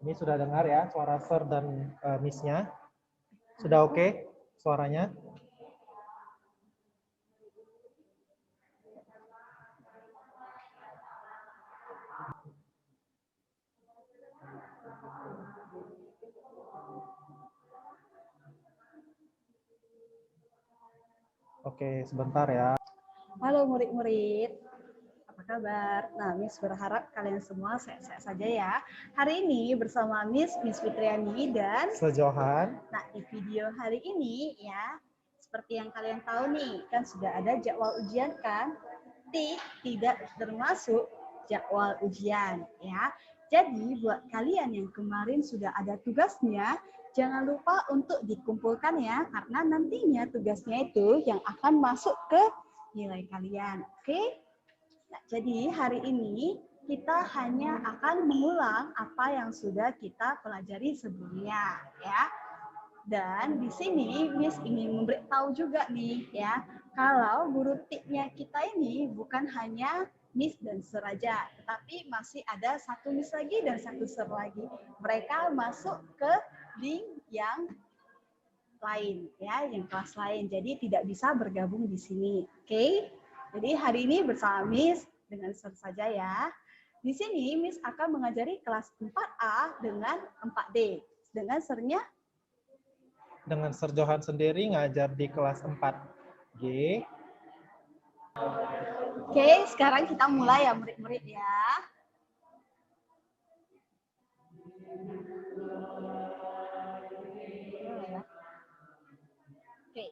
Ini sudah dengar ya suara Sir dan Miss-nya? Sudah oke suaranya? Oke, sebentar ya. Halo murid-murid, apa kabar? Nah, Miss berharap kalian semua sehat-sehat saja ya. Hari ini bersama Miss Fitriani dan Sejohan. Nah, di video hari ini ya, seperti yang kalian tahu nih, kan sudah ada jadwal ujian kan? Tidak termasuk jadwal ujian ya. Jadi buat kalian yang kemarin sudah ada tugasnya, jangan lupa untuk dikumpulkan ya, karena nantinya tugasnya itu yang akan masuk ke nilai kalian. Oke? Nah, jadi hari ini kita hanya akan mengulang apa yang sudah kita pelajari sebelumnya ya. Dan di sini Miss ingin memberitahu juga nih ya, kalau guru tipnya kita ini bukan hanya Miss dan Sir aja, tetapi masih ada satu Miss lagi dan satu Sir lagi. Mereka masuk ke link yang lain ya, yang kelas lain. Jadi tidak bisa bergabung di sini. Oke? Jadi hari ini bersama Miss dengan Sir saja ya. Di sini Miss akan mengajari kelas 4A dengan 4D. Dengan Sirnya Dengan Sir Johan sendiri ngajar di kelas 4G. Oke, sekarang kita mulai ya murid-murid ya. Oke.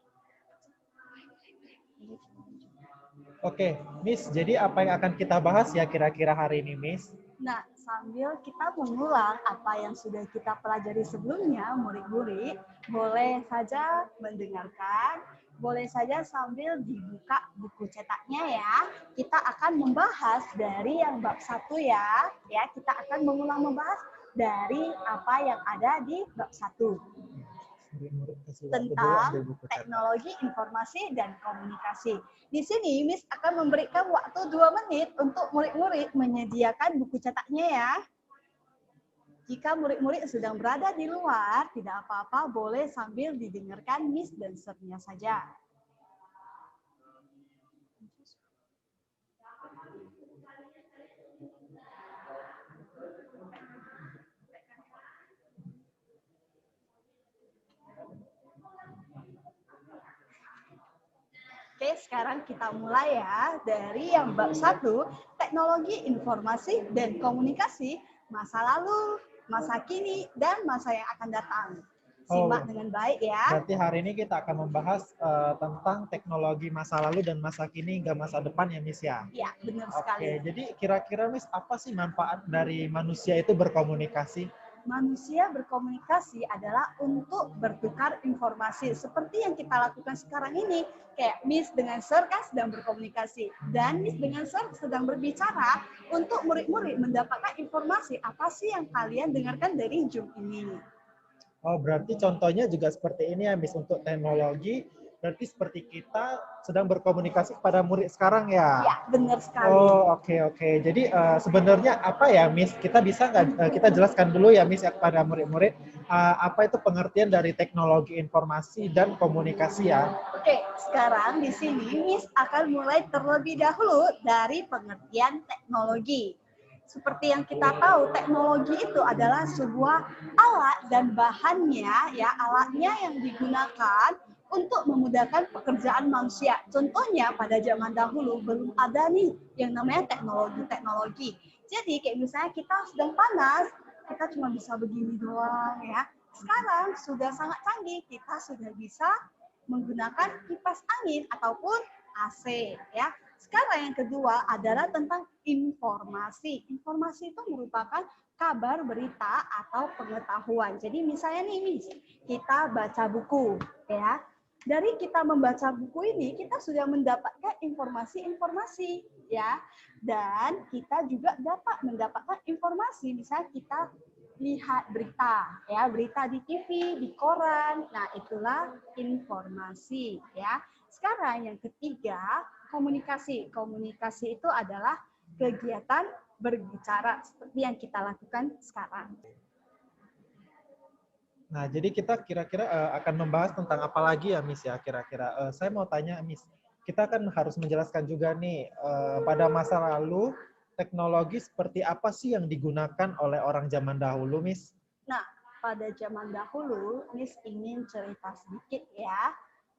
Oke, Miss, jadi apa yang akan kita bahas ya kira-kira hari ini, Miss? Nah, sambil kita mengulang apa yang sudah kita pelajari sebelumnya, murid-murid boleh saja mendengarkan, boleh saja sambil dibuka buku cetaknya ya. Kita akan membahas dari yang bab 1 ya. Ya, kita akan mengulang membahas dari apa yang ada di bab 1. Tentang teknologi informasi dan komunikasi. Di sini Miss akan memberikan waktu 2 menit untuk murid-murid menyediakan buku cetaknya ya. Jika murid-murid sedang berada di luar, tidak apa-apa, boleh sambil didengarkan Miss dan Sir-nya saja. Oke, sekarang kita mulai ya dari yang bab 1, teknologi informasi dan komunikasi, masa lalu, masa kini, dan masa yang akan datang. Simak dengan baik ya. Berarti hari ini kita akan membahas tentang teknologi masa lalu dan masa kini hingga masa depan ya, Miss ya? Iya, benar sekali. Oke, jadi kira-kira Miss, apa sih manfaat dari manusia itu berkomunikasi? Manusia berkomunikasi adalah untuk bertukar informasi seperti yang kita lakukan sekarang ini. Kayak Miss dengan Sir kan sedang berkomunikasi dan Miss dengan Sir sedang berbicara untuk murid-murid mendapatkan informasi apa sih yang kalian dengarkan dari Zoom ini. Oh, berarti contohnya juga seperti ini ya, Miss, untuk teknologi. Berarti seperti kita sedang berkomunikasi kepada murid sekarang ya? Ya, benar sekali. Oh, oke. Jadi sebenarnya apa ya, Miss? Kita bisa nggak kita jelaskan dulu ya, Miss, ya, kepada murid-murid apa itu pengertian dari teknologi informasi dan komunikasi ya? Oke, sekarang di sini Miss akan mulai terlebih dahulu dari pengertian teknologi. Seperti yang kita tahu, teknologi itu adalah sebuah alat dan bahannya, ya alatnya yang digunakan untuk memudahkan pekerjaan manusia. Contohnya pada zaman dahulu belum ada nih yang namanya teknologi. Jadi kayak misalnya kita sedang panas, kita cuma bisa begini doang ya. Sekarang sudah sangat canggih, kita sudah bisa menggunakan kipas angin ataupun AC ya. Sekarang yang kedua adalah tentang informasi. Informasi itu merupakan kabar, berita, atau pengetahuan. Jadi misalnya nih, Miss, kita baca buku, ya. Dari kita membaca buku ini, kita sudah mendapatkan informasi-informasi, ya. Dan kita juga dapat mendapatkan informasi, misalnya kita lihat berita, ya, berita di TV, di koran. Nah, itulah informasi, ya. Sekarang yang ketiga, komunikasi. Komunikasi itu adalah kegiatan berbicara seperti yang kita lakukan sekarang. Nah, jadi kita kira-kira akan membahas tentang apa lagi ya, Miss ya, kira-kira. Saya mau tanya, Miss, kita kan harus menjelaskan juga nih, pada masa lalu, teknologi seperti apa sih yang digunakan oleh orang zaman dahulu, Miss? Nah, pada zaman dahulu, Miss ingin cerita sedikit ya.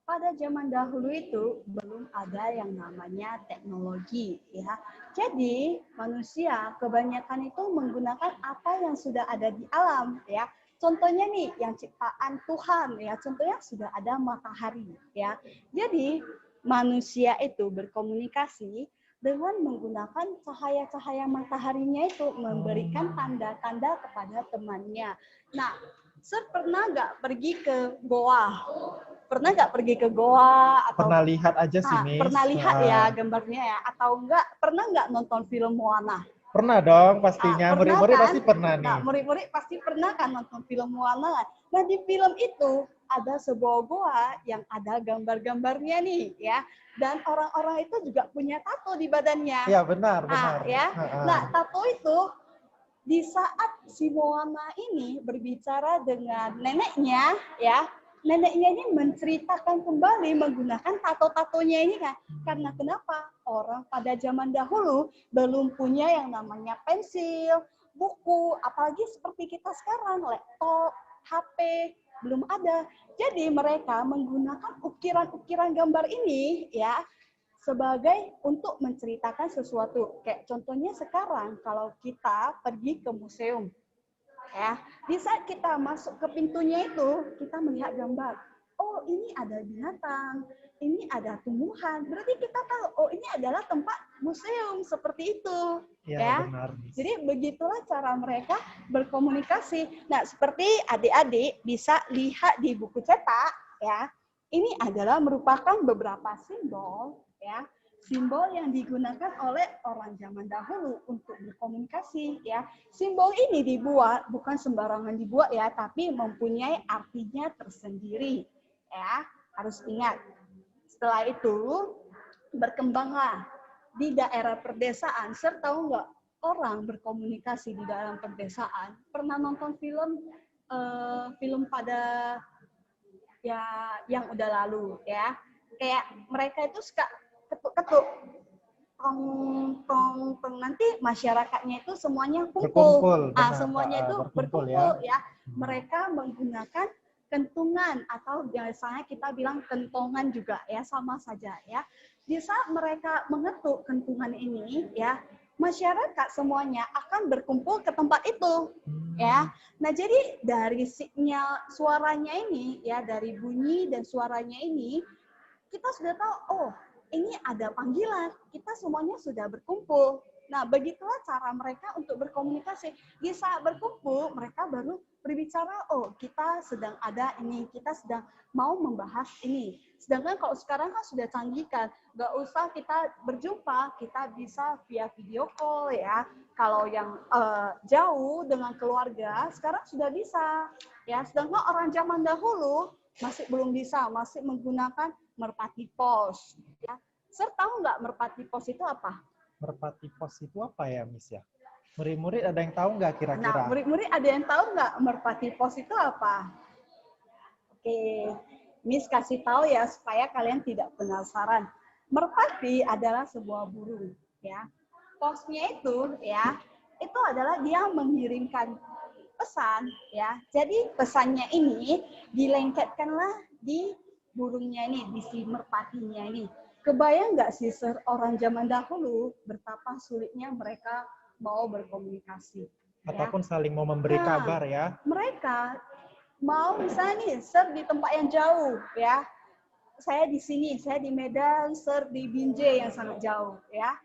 Pada zaman dahulu itu belum ada yang namanya teknologi ya. Jadi manusia kebanyakan itu menggunakan apa yang sudah ada di alam ya. Contohnya nih yang ciptaan Tuhan ya. Contohnya sudah ada matahari ya. Jadi manusia itu berkomunikasi dengan menggunakan cahaya-cahaya mataharinya itu memberikan tanda-tanda kepada temannya. Nah, pernah nggak pergi ke goa? Pernah nggak pergi ke goa atau Pernah lihat aja sih, Miss. pernah lihat ya gambarnya ya? Atau enggak pernah nggak nonton film Moana? Pernah dong pastinya, Pernah murid-murid kan? pasti pernah Nah, nih. murid-murid pasti pernah kan nonton film Moana. Nah, di film itu ada sebuah goa yang ada gambar-gambarnya nih ya. Dan orang-orang itu juga punya tato di badannya. Iya, benar, benar. Ya. Nah, tato itu di saat si Moana ini berbicara dengan neneknya ya, neneknya ini menceritakan kembali menggunakan tato-tatonya ini kan. Karena kenapa? Orang pada zaman dahulu belum punya yang namanya pensil, buku, apalagi seperti kita sekarang, laptop, HP, belum ada. Jadi mereka menggunakan ukiran-ukiran gambar ini ya sebagai untuk menceritakan sesuatu. Kayak contohnya sekarang kalau kita pergi ke museum, ya, di saat kita masuk ke pintunya itu kita melihat gambar. Oh, ini ada binatang, ini ada tumbuhan. Berarti kita tahu, oh ini adalah tempat museum seperti itu. Ya, benar. Jadi begitulah cara mereka berkomunikasi. Nah, seperti adik-adik bisa lihat di buku cetak, ya. Ini adalah merupakan beberapa simbol, ya, simbol yang digunakan oleh orang zaman dahulu untuk berkomunikasi ya. Simbol ini dibuat bukan sembarangan dibuat ya, tapi mempunyai artinya tersendiri ya. Harus ingat. Setelah itu berkembanglah di daerah perdesaan. Serta tahu nggak orang berkomunikasi di dalam perdesaan? Pernah nonton film pada ya yang udah lalu ya, kayak mereka itu suka ketuk-ketuk tong nanti masyarakatnya itu semuanya kumpul. Semuanya itu berkumpul ya. Mereka menggunakan kentungan atau biasanya kita bilang kentongan juga ya, sama saja ya. Di saat mereka mengetuk kentungan ini ya, masyarakat semuanya akan berkumpul ke tempat itu ya. Nah, jadi dari sinyal suaranya ini ya, dari bunyi dan suaranya ini kita sudah tahu, oh ini ada panggilan, kita semuanya sudah berkumpul. Nah, begitulah cara mereka untuk berkomunikasi. Di saat berkumpul, mereka baru berbicara, oh kita sedang ada ini, kita sedang mau membahas ini. Sedangkan kalau sekarang kan sudah canggih kan, nggak usah kita berjumpa, kita bisa via video call ya. Kalau yang jauh dengan keluarga, sekarang sudah bisa. Ya, sedangkan orang zaman dahulu masih belum bisa, masih menggunakan merpati pos. Ya. Tahu nggak merpati pos itu apa? Merpati pos itu apa ya, Miss ya? Murid-murid ada yang tahu nggak kira-kira? Nah, murid-murid ada yang tahu nggak merpati pos itu apa? Oke, Miss kasih tahu ya supaya kalian tidak penasaran. Merpati adalah sebuah burung, ya. Posnya itu, ya, itu adalah dia mengirimkan pesan, ya. Jadi pesannya ini dilengketkanlah di burungnya ini, di si merpatinya ini. Kebayang nggak sih orang zaman dahulu betapa sulitnya mereka mau berkomunikasi? Ataupun saling mau memberi kabar ya? Mereka mau misalnya nih, di tempat yang jauh ya. Saya di sini, saya di Medan, di Binjai yang sangat jauh ya.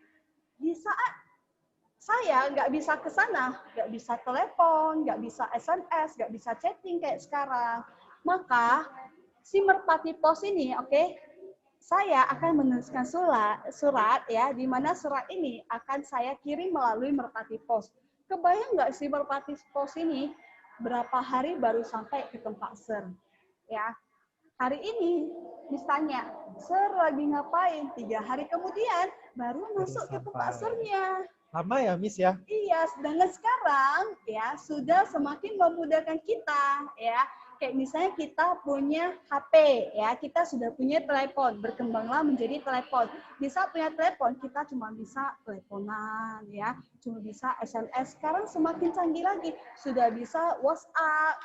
Di saat saya nggak bisa ke sana, nggak bisa telepon, nggak bisa SMS, nggak bisa chatting kayak sekarang, maka si merpati pos ini, saya akan menuliskan surat ya, di mana surat ini akan saya kirim melalui merpati pos. Kebayang nggak si merpati pos ini berapa hari baru sampai ke tempat ya? Hari ini misalnya lagi ngapain? 3 hari kemudian baru masuk ke tempat Lama ya, Miss ya? Iya, sedangkan sekarang ya sudah semakin memudahkan kita ya. Kayak misalnya kita punya HP, ya, kita sudah punya telepon, berkembanglah menjadi telepon. Bisa punya telepon, kita cuma bisa teleponan, ya, cuma bisa SMS. Sekarang semakin canggih lagi, sudah bisa WhatsApp,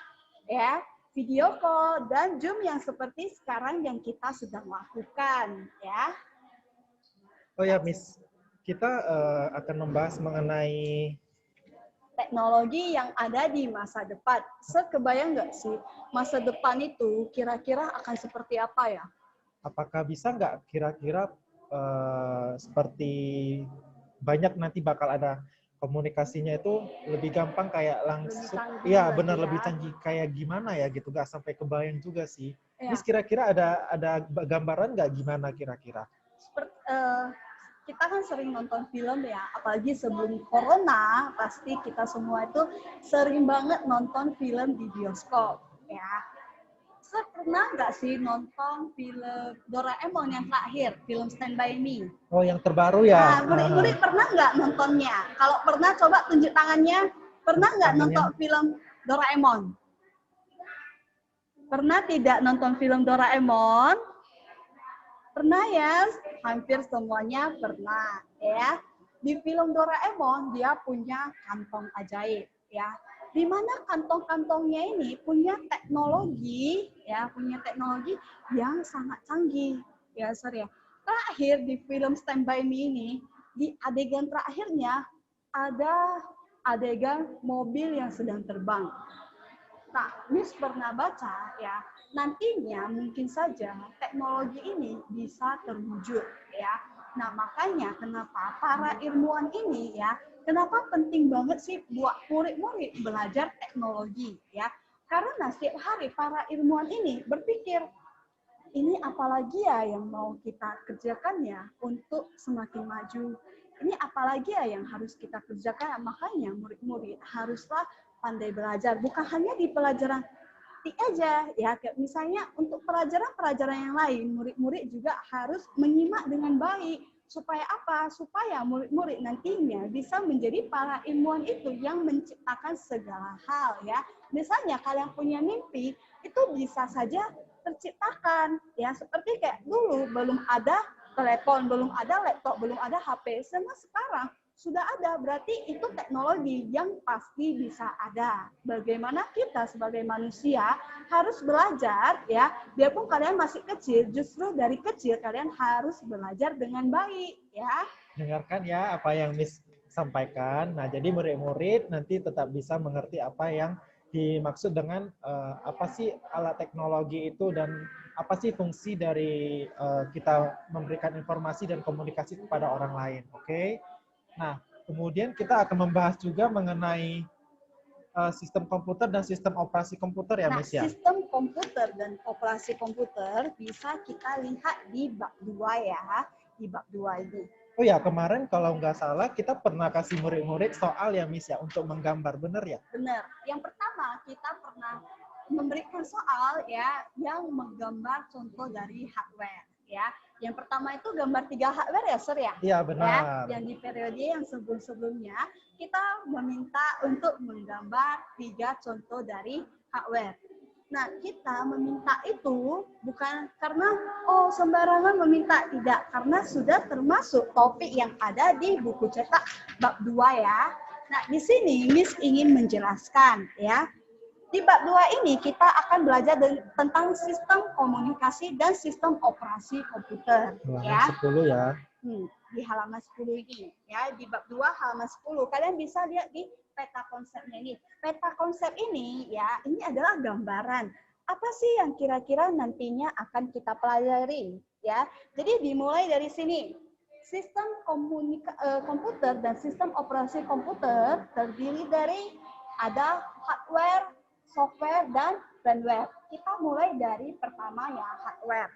ya, video call, dan Zoom yang seperti sekarang yang kita sedang lakukan, ya. Oh ya, Miss, kita akan membahas mengenai Teknologi yang ada di masa depan. Kebayang nggak sih masa depan itu kira-kira akan seperti apa ya? apakah bisa nggak kira-kira seperti banyak nanti bakal ada komunikasinya itu lebih gampang kayak langsung, canggih iya lagi benar ya. lebih canggih kayak gimana ya gitu, nggak sampai kebayang juga sih. Ya. Miss kira-kira ada gambaran nggak gimana kira-kira? Kita kan sering nonton film ya, apalagi sebelum corona, pasti kita semua itu sering banget nonton film di bioskop, ya. Saya pernah nggak sih nonton film Doraemon yang terakhir, film Stand By Me? Oh, yang terbaru ya? Nah, murid-murid pernah nggak nontonnya? Kalau pernah, coba tunjuk tangannya. Pernah nggak nonton film Doraemon? Pernah tidak nonton film Doraemon? Pernah ya, hampir semuanya pernah ya. Di film Doraemon dia punya kantong ajaib ya. Di mana kantong-kantongnya ini punya teknologi ya, punya teknologi yang sangat canggih ya, sorry ya. Terakhir di film Stand By Me ini, di adegan terakhirnya ada adegan mobil yang sedang terbang. Nah, Miss pernah baca ya, nantinya mungkin saja teknologi ini bisa terwujud ya. Nah, makanya kenapa para ilmuwan ini ya, kenapa penting banget sih buat murid-murid belajar teknologi ya. Karena setiap hari para ilmuwan ini berpikir, ini apalagi ya yang mau kita kerjakan ya untuk semakin maju. Ini apalagi ya yang harus kita kerjakan. Makanya murid-murid haruslah pandai belajar, bukan hanya di pelajaran aja ya, kayak misalnya untuk pelajaran-pelajaran yang lain, murid-murid juga harus menyimak dengan baik. Supaya apa? Supaya murid-murid nantinya bisa menjadi para ilmuwan itu yang menciptakan segala hal ya. Misalnya kalian punya mimpi, itu bisa saja terciptakan ya, seperti kayak dulu belum ada telepon, belum ada laptop, belum ada HP, semua sekarang sudah ada, berarti itu teknologi yang pasti bisa ada. Bagaimana kita sebagai manusia harus belajar ya, biarpun kalian masih kecil, justru dari kecil kalian harus belajar dengan baik ya. Dengarkan ya apa yang Miss sampaikan. Nah, jadi murid-murid nanti tetap bisa mengerti apa yang dimaksud dengan apa sih alat teknologi itu dan apa sih fungsi dari kita memberikan informasi dan komunikasi kepada orang lain. Oke? Nah, kemudian kita akan membahas juga mengenai sistem komputer dan sistem operasi komputer ya, Miss ya? Sistem komputer dan operasi komputer bisa kita lihat di bab 2 ya, di bab 2 ini. Oh ya, kemarin kalau nggak salah kita pernah kasih murid-murid soal ya, Miss ya, untuk menggambar, benar ya? Benar. Yang pertama, kita pernah memberikan soal ya yang menggambar contoh dari hardware ya. Yang pertama itu gambar 3 hardware ya, Sir ya? Iya, benar. Ya, yang di periode yang sebelum-sebelumnya kita meminta untuk menggambar 3 contoh dari hardware. Nah, kita meminta itu bukan karena sembarangan meminta, tidak, karena sudah termasuk topik yang ada di buku cetak bab 2 ya. Nah, di sini Miss ingin menjelaskan ya. Di bab 2 ini kita akan belajar tentang sistem komunikasi dan sistem operasi komputer. Halaman 10 ya. Di halaman 10 ini. Ya, di bab 2 halaman 10. Kalian bisa lihat di peta konsepnya ini. Peta konsep ini ya, ini adalah gambaran. Apa sih yang kira-kira nantinya akan kita pelajari? Ya, jadi dimulai dari sini. Sistem komputer dan sistem operasi komputer terdiri dari ada hardware, software, dan firmware. Kita mulai dari pertama ya, hardware.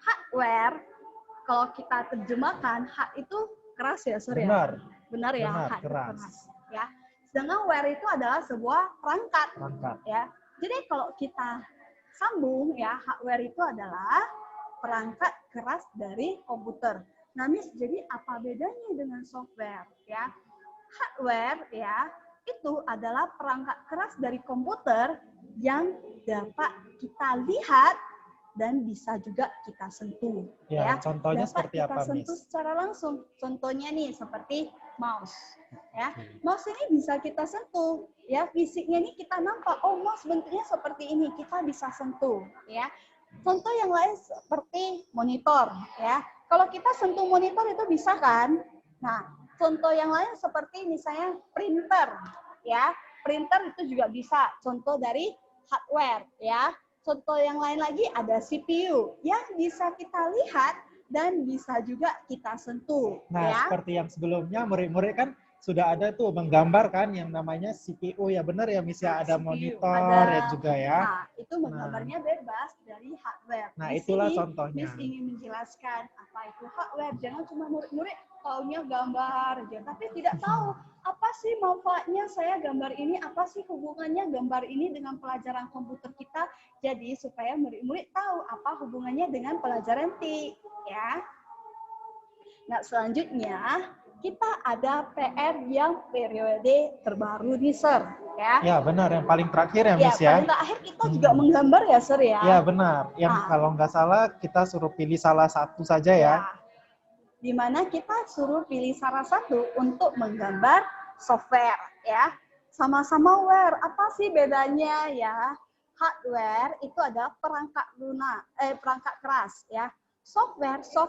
Hardware, kalau kita terjemahkan, hard itu keras ya, Sur ya? Benar. Benar ya, benar, hard keras. Ya. Sedangkan ware itu adalah sebuah perangkat. Ya. Jadi kalau kita sambung ya, hardware itu adalah perangkat keras dari komputer. Nah, Miss, jadi apa bedanya dengan software ya? Hardware ya, itu adalah perangkat keras dari komputer yang dapat kita lihat dan bisa juga kita sentuh. Ya, contohnya dapat seperti kita apa, sentuh Miss? secara langsung. Contohnya nih seperti mouse. Ya, mouse ini bisa kita sentuh. Ya, fisiknya ini kita nampak. Oh, mouse bentuknya seperti ini. Kita bisa sentuh. Ya, contoh yang lain seperti monitor. Ya, kalau kita sentuh monitor itu bisa kan? Nah, contoh yang lain seperti misalnya printer. Ya, printer itu juga bisa. Contoh dari hardware. Ya. Contoh yang lain lagi ada CPU yang bisa kita lihat dan bisa juga kita sentuh. Nah, Ya. seperti yang sebelumnya, murid-murid kan sudah ada tuh menggambar kan yang namanya CPU. Ya benar ya, Miss ya, ada CPU, monitor ya juga ya. Nah, itu menggambarnya bebas dari hardware. Nah, Di itulah sini, contohnya. Miss ingin menjelaskan apa itu hardware. Jangan cuma murid-murid taunya gambar aja, tapi tidak tahu apa sih manfaatnya saya gambar ini, apa sih hubungannya gambar ini dengan pelajaran komputer kita. Jadi supaya murid-murid tahu apa hubungannya dengan pelajaran TIK, ya. Nah, selanjutnya kita ada PR yang periode terbaru nih, Sir. Ya, benar. Yang paling terakhir ya, Miss ya. Paling terakhir kita juga menggambar ya, Sir ya. Ya, benar. Yang kalau nggak salah kita suruh pilih salah satu saja ya. Di mana kita suruh pilih salah satu untuk menggambar software ya. Sama-sama ware. Apa sih bedanya ya? Hardware itu ada perangkat keras ya. Soft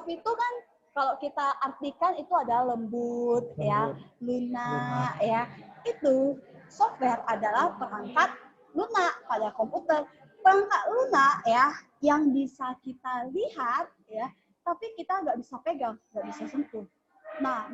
itu kan kalau kita artikan itu ada lembut. Ya, lunak ya. Itu software adalah perangkat lunak pada komputer. Perangkat lunak ya yang bisa kita lihat ya, tapi kita nggak bisa pegang, nggak bisa sentuh. Nah,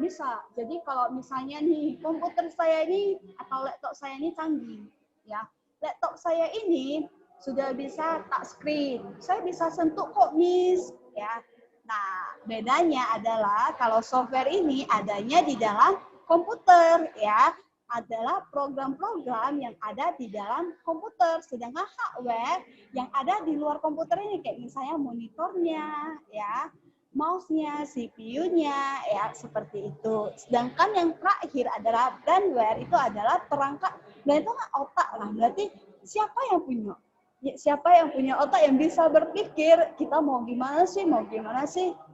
jadi kalau misalnya nih komputer saya ini atau laptop saya ini canggih, ya, laptop saya ini sudah bisa touchscreen, saya bisa sentuh kok, Miss, ya. Nah, bedanya adalah kalau software ini adanya di dalam komputer, ya, adalah program-program yang ada di dalam komputer, sedangkan hardware yang ada di luar komputer ini kayak misalnya monitornya, ya, mouse-nya, CPU-nya, ya seperti itu. Sedangkan yang terakhir adalah brandware, itu adalah perangkat, dan itu kan otak lah. Berarti siapa yang punya? Siapa yang punya otak yang bisa berpikir kita mau gimana sih,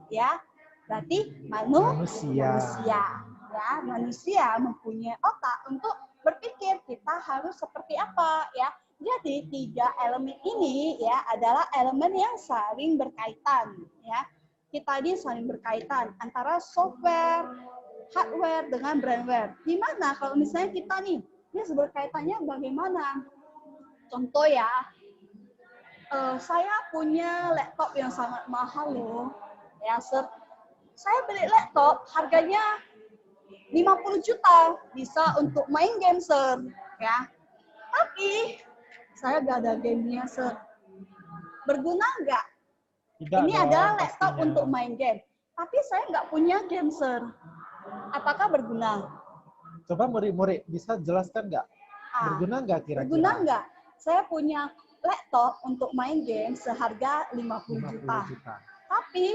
ya? Berarti manusia. Ya, manusia mempunyai otak untuk berpikir kita harus seperti apa, ya. Jadi 3 elemen ini ya adalah elemen yang saling berkaitan, ya. Kita ini saling berkaitan antara software, hardware dengan brandware. Gimana kalau misalnya kita nih, ini berkaitannya bagaimana? Contoh ya, saya punya laptop yang sangat mahal loh. Ya, saya beli laptop harganya 50 juta, bisa untuk main game, Sir. Ya. Tapi saya nggak ada gamenya, Sir. Berguna nggak? Tidak ini dong, adalah laptop pastinya untuk main game. Tapi saya nggak punya game, Sir. Apakah berguna? Coba murid-murid bisa jelaskan nggak? Berguna nggak kira-kira? Berguna nggak? Saya punya laptop untuk main game seharga 50 juta. Tapi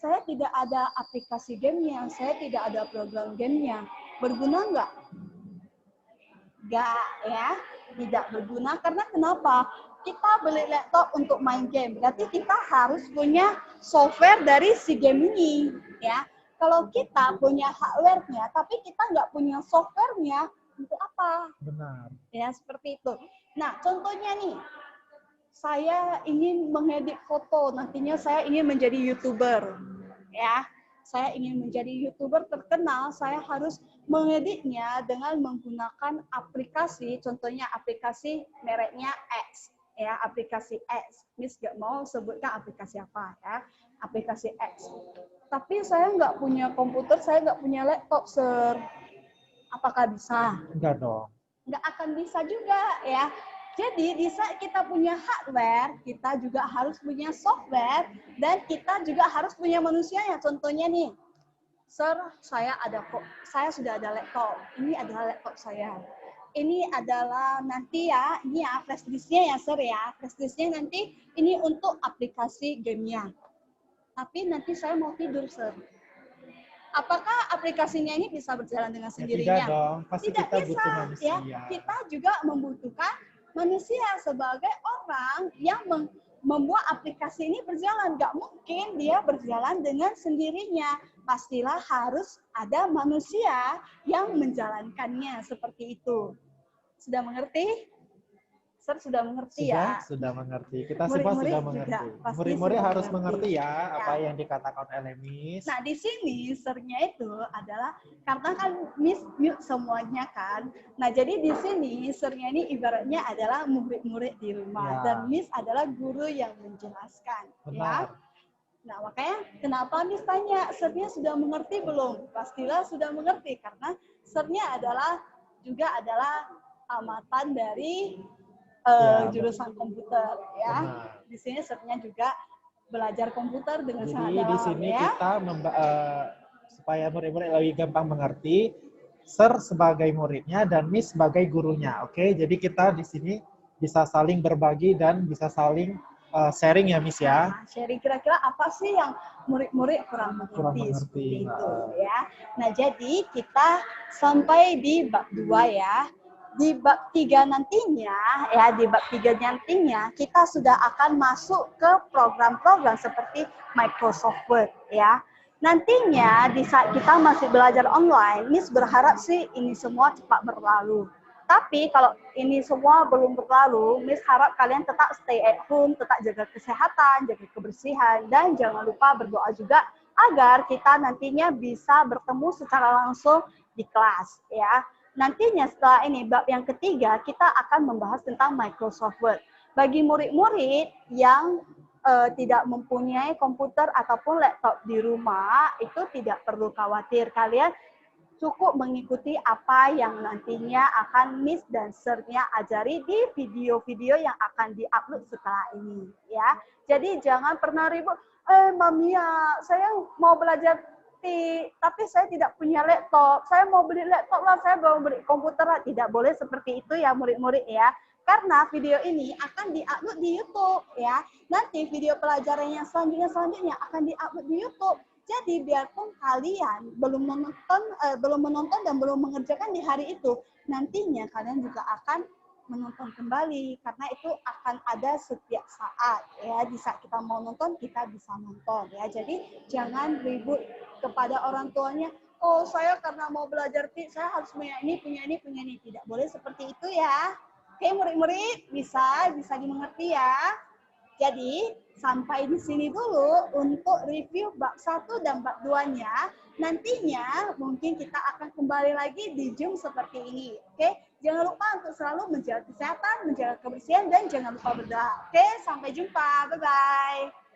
saya tidak ada aplikasi gamenya, saya tidak ada program gamenya. Berguna nggak? Nggak ya, tidak berguna. Karena kenapa? Kita beli laptop untuk main game, berarti kita harus punya software dari si game ini. Ya, kalau kita punya hardware-nya, tapi kita nggak punya software-nya, untuk apa? Benar. Ya, seperti itu. Nah, contohnya nih, saya ingin mengedit foto, nantinya saya ingin menjadi YouTuber. Ya, saya ingin menjadi YouTuber terkenal, saya harus mengeditnya dengan menggunakan aplikasi, contohnya aplikasi mereknya X. Ya, aplikasi X. Miss nggak mau sebutkan aplikasi apa ya, aplikasi X. Tapi saya nggak punya komputer, saya nggak punya laptop, Sir. Apakah bisa? Enggak dong. Nggak akan bisa juga ya. Jadi di saat kita punya hardware, kita juga harus punya software, dan kita juga harus punya manusianya. Contohnya nih, Sir, saya sudah ada laptop. Ini adalah laptop saya. Ini adalah nanti ya, ini ya flash disk-nya ya, Sir ya. Flash disk-nya nanti ini untuk aplikasi gamenya. Tapi nanti saya mau tidur, Sir. Apakah aplikasinya ini bisa berjalan dengan sendirinya? Tidak dong, pasti Tidak kita bisa, butuh manusia. ya. Kita juga membutuhkan manusia sebagai orang yang membuat aplikasi ini berjalan. Nggak mungkin dia berjalan dengan sendirinya. Pastilah harus ada manusia yang menjalankannya seperti itu. Sudah mengerti? Sir sudah mengerti ya? Sudah mengerti. Kita semua Murid-murid sudah juga mengerti. pasti Murid-murid sudah harus mengerti ya apa Ya. yang dikatakan oleh Miss. Nah, di sini sirnya itu adalah karena kan Miss mute semuanya kan. Nah, jadi di sini sirnya ini ibaratnya adalah murid-murid di rumah Ya. dan Miss adalah guru yang menjelaskan, ya. Benar. Nah, makanya kenapa Miss tanya, sirnya sudah mengerti belum? Pastilah sudah mengerti karena sirnya adalah amatan dari Ya, jurusan komputer, ya. benar. Di sini sirnya juga belajar komputer dengan sangat Jadi di dalam, sini ya. kita supaya murid-murid lebih gampang mengerti, Sir sebagai muridnya dan Miss sebagai gurunya. Oke, jadi kita di sini bisa saling berbagi dan bisa saling sharing ya Miss ya. Nah, sharing kira-kira apa sih yang murid-murid kurang Kurang mengerti seperti mengerti. itu, ya. Nah, jadi kita sampai di bab 2 ya. Di bab 3 nantinya, ya, di bab 3 nantinya kita sudah akan masuk ke program-program seperti Microsoft Word, ya. Nantinya di saat kita masih belajar online, Miss berharap sih ini semua cepat berlalu. Tapi kalau ini semua belum berlalu, Miss harap kalian tetap stay at home, tetap jaga kesehatan, jaga kebersihan, dan jangan lupa berdoa juga agar kita nantinya bisa bertemu secara langsung di kelas, ya. Nantinya setelah ini bab yang ketiga kita akan membahas tentang Microsoft Word. Bagi murid-murid yang tidak mempunyai komputer ataupun laptop di rumah, itu tidak perlu khawatir. Kalian cukup mengikuti apa yang nantinya akan Miss dan Sir-nya ajari di video-video yang akan di-upload setelah ini, ya. Jadi jangan pernah ribut, Mamia, saya mau belajar tapi saya tidak punya laptop. Saya mau beli laptop lah, saya mau beli komputer lah. Tidak boleh seperti itu ya murid-murid ya. Karena video ini akan di-upload di YouTube ya. Nanti video pelajaran yang selanjutnya akan di-upload di YouTube. Jadi biarpun kalian belum menonton dan belum mengerjakan di hari itu, nantinya kalian juga akan menonton kembali karena itu akan ada setiap saat ya. Di saat kita mau nonton kita bisa nonton ya. Jadi jangan ribut kepada orang tuanya, oh saya karena mau belajar saya harus punya ini. Tidak boleh seperti itu ya. Oke murid-murid, bisa dimengerti ya. Jadi sampai di sini dulu untuk review bab 1 dan bab 2-nya. Nantinya mungkin kita akan kembali lagi di Zoom seperti ini. Oke, jangan lupa untuk selalu menjaga kesehatan, menjaga kebersihan, dan jangan lupa berdoa. Oke, sampai jumpa. Bye-bye.